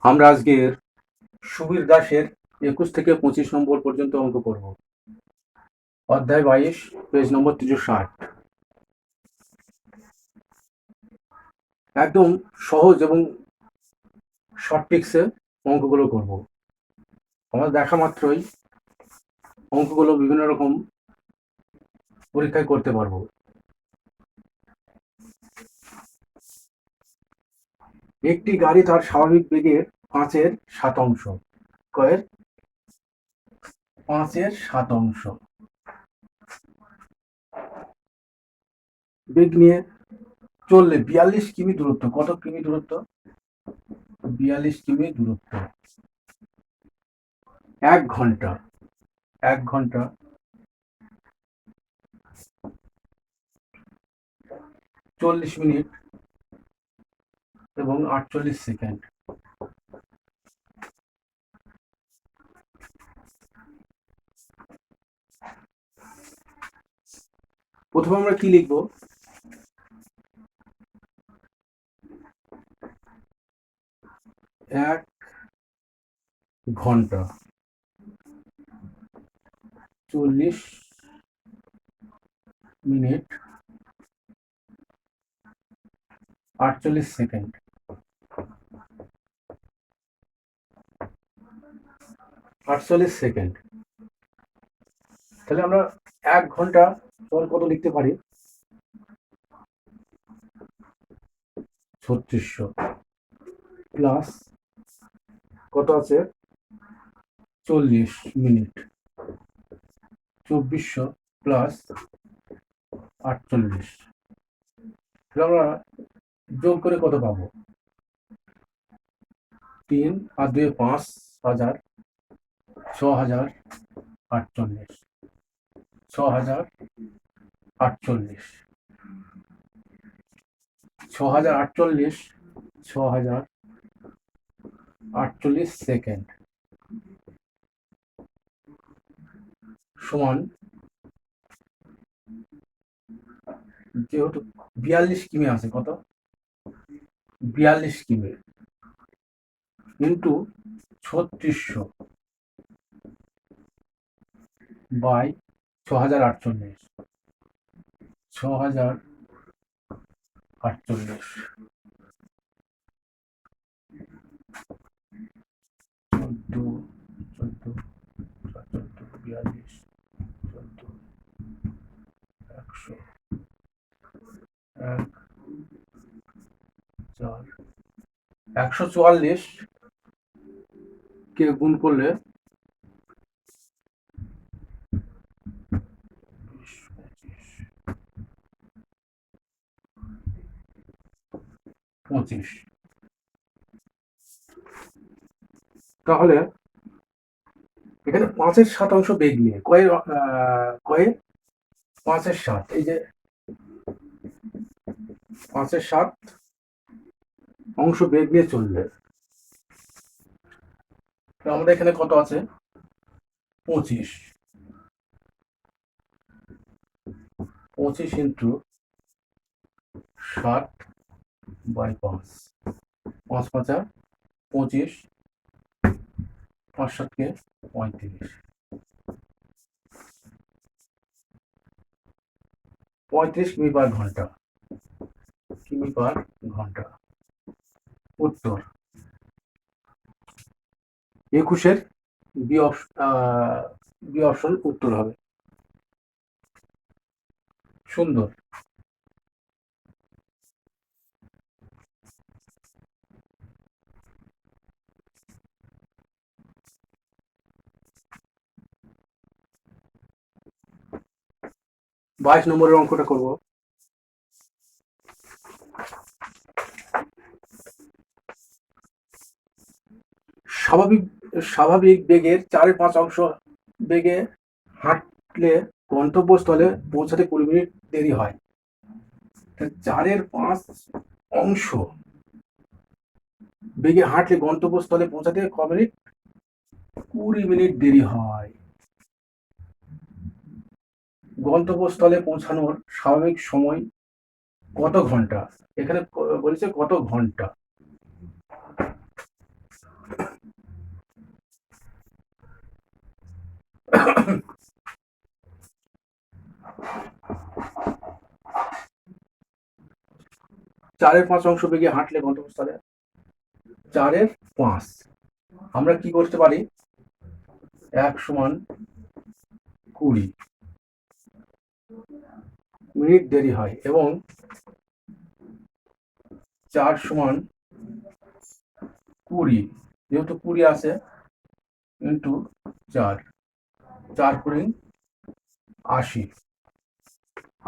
আমরা আজকের সুবীর দাসের 21 থেকে 25 নম্বর পর্যন্ত অঙ্ক করব। অধ্যায় 22, পেজ নম্বর 360। একদম সহজ এবং শর্ট ট্রিক্সে অঙ্কগুলো করব। আমরা দেখা মাত্রই অঙ্কগুলো বিভিন্ন রকম পরীক্ষায় করতে পারবো। একটি গাড়ি তার স্বাভাবিক বেগের 5/7 কয়ের 5/7 বেগ নিয়ে চললে 42 কিমি দূরত্ব। কত কিমি দূরত্ব? 42 কিমি দূরত্ব। 1 ঘন্টা 40 মিনিট এবং 48 সেকেন্ড। প্রথমে আমরা কি লিখব? 1 ঘন্টা 40 মিনিট 48 সেকেন্ড। 48 সেকেন্ড। তাহলে আমরা 1 ঘন্টা কত লিখতে পারি? 3600 প্লাস কত আছে? 40 মিনিট 2400 প্লাস 48। তাহলে আমরা যোগ করে কত পাবো? 3 আর 2 5,000, 6048। 6048 6048 6048 সেকেন্ড সমান, যেহেতু 42 কিমি আছে, কত? 42 কিমি ইন্টু 3600 বাই 6048। 6048 14 14 42 14 100 1 4 144 কে গুণ করলে 25। তাহলে এখানে 5/7 বেগ নিয়ে কয়ে 5/7, এই যে 5/7 বেগ নিয়ে চললে আমাদের এখানে কত আছে? 25। 25 ইন্টু 7/5। 5 5 25, 5 7 35। 35 কিমি পার ঘন্টা। উত্তর 21-এর বি অপশন উত্তর হবে। সুন্দর। বাইশ নম্বরের অঙ্কটা করব। স্বাভাবিক বেগের 4/5 বেগে হাঁটলে গন্তব্যস্থলে পৌঁছাতে 20 মিনিট দেরি হয়। 4/5 বেগে হাঁটলে গন্তব্যস্থলে পৌঁছাতে ক মিনিট? 20 মিনিট দেরি হয়। গন্তব্যস্থলে পৌঁছানোর স্বাভাবিক সময় কত ঘন্টা? এখানে বলেছে কত ঘন্টা। 4/5 বেগে হাঁটলে গন্তব্যস্থলে 4/5। আমরা কি করতে পারি? 1 = 20 মিনিট দেরি হয় এবং 4 = 20, যেহেতু 20 আছে ইন্টু 4, 4 × 80।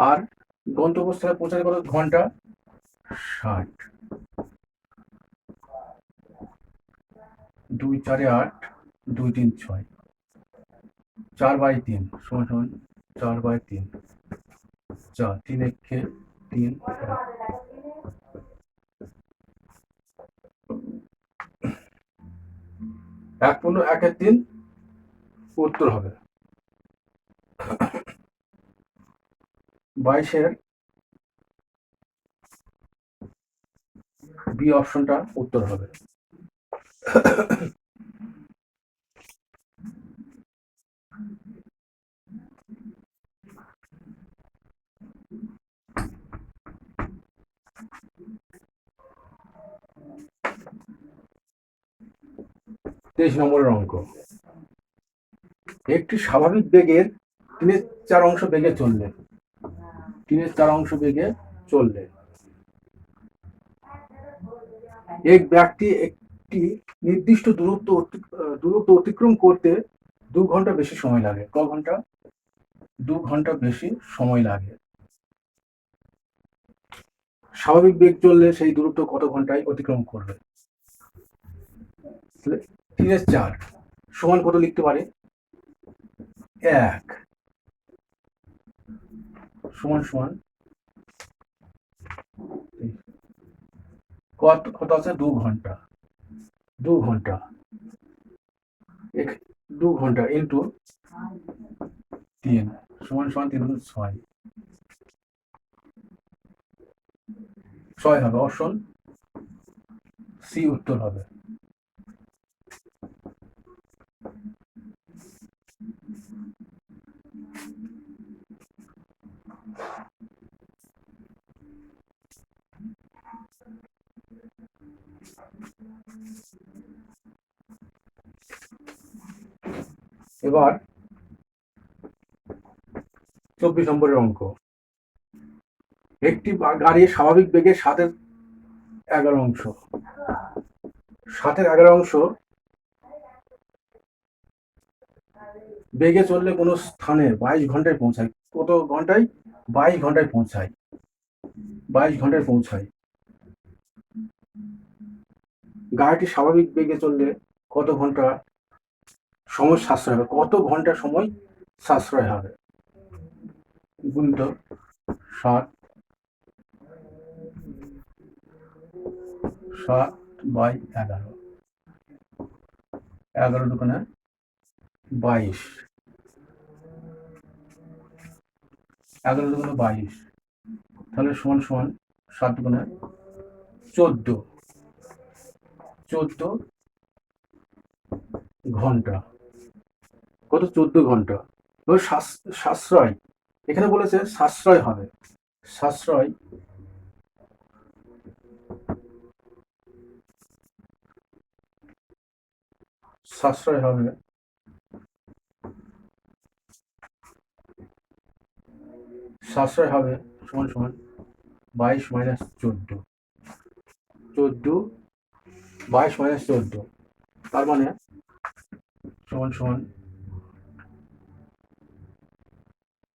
আর গন্তব্যস্থলে পৌঁছাতে কত ঘন্টা? 60। 2 × 4 = 8, 2 × 3 = 6, 4/3 = 4/3, 4, 3 × 1 = 3, 1/3 উত্তর হবে। 22-এর বি অপশনটা উত্তর হবে। তেইশ নম্বরের অঙ্ক। একটি স্বাভাবিক বেগের 3/4 বেগে চললে 3/4 বেগে চললে এক ব্যক্তি একটি নির্দিষ্ট দূরত্ব অতিক্রম করতে 2 ঘন্টা বেশি সময় লাগে। ক ঘন্টা? 2 ঘন্টা বেশি সময় লাগে। স্বাভাবিক বেগ চললে সেই দূরত্ব কত ঘন্টায় অতিক্রম করবে? 3/4 সমান কত লিখতে পারে? 1 সমান কত আছে? 2 ঘন্টা। 2 ঘন্টা 2 ঘন্টা ইন্টু 3 সমান 3 × 6, 6 হবে। অপশন সি উত্তর হবে। এবার 24 নম্বরের অঙ্ক। একটি গাড়ি স্বাভাবিক বেগে 7/11 বেগে চললে কোনো স্থানে 22 ঘন্টায় পৌঁছায়। কত ঘন্টায়? 22 ঘন্টায় পৌঁছায়। 22 ঘন্টায় পৌঁছায়। গাড়িটি স্বাভাবিক বেগে চললে কত ঘন্টা সময় সাশ্রয় হবে? কত ঘন্টা সময় সাশ্রয় হবে? গুণিত 7/11, 11 দুগুণে 22, 11 দুগুণে 22, তাহলে সমান 7 দুগুণে 14, 14 ঘন্টা। কত? 14 ঘন্টা। সাশ্রয়, এখানে বলেছে সাশ্রয় হবে। সাশ্রয় হবে সমান 22 - 14, 22 - 14, তার মানে সমান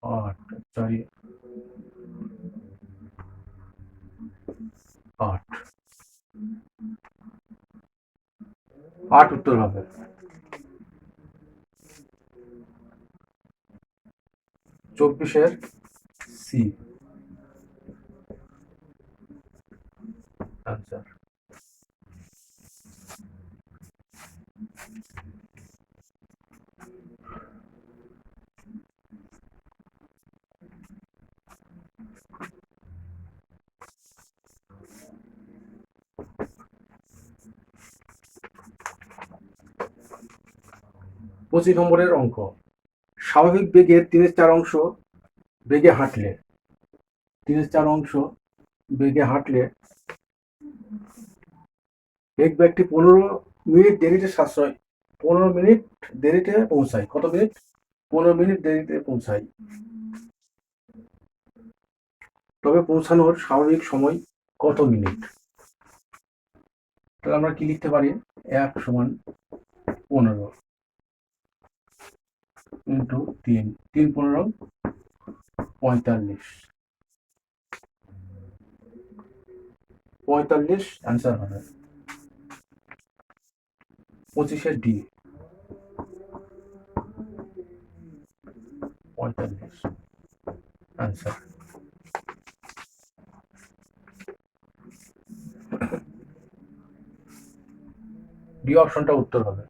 8, 4, 8, 8 উত্তর হবে। 24-এর সি আনসার। পঁচিশ নম্বরের অঙ্ক। স্বাভাবিক বেগের 3/4 বেগে হাঁটলে এক ব্যক্তি 15 মিনিট দেরিতে সাশ্রয় 15 মিনিট দেরিতে পৌঁছায়। কত মিনিট? 15 মিনিট দেরিতে পৌঁছায়। তবে পৌঁছানোর স্বাভাবিক সময় কত মিনিট? তাহলে আমরা কি লিখতে পারি? 1 = 15 ইন্টু 3, 3 15 45। 45 অ্যান্সার হবে। 25-এর ডি 45 অ্যান্সার। ডি অপশনটা উত্তর হবে।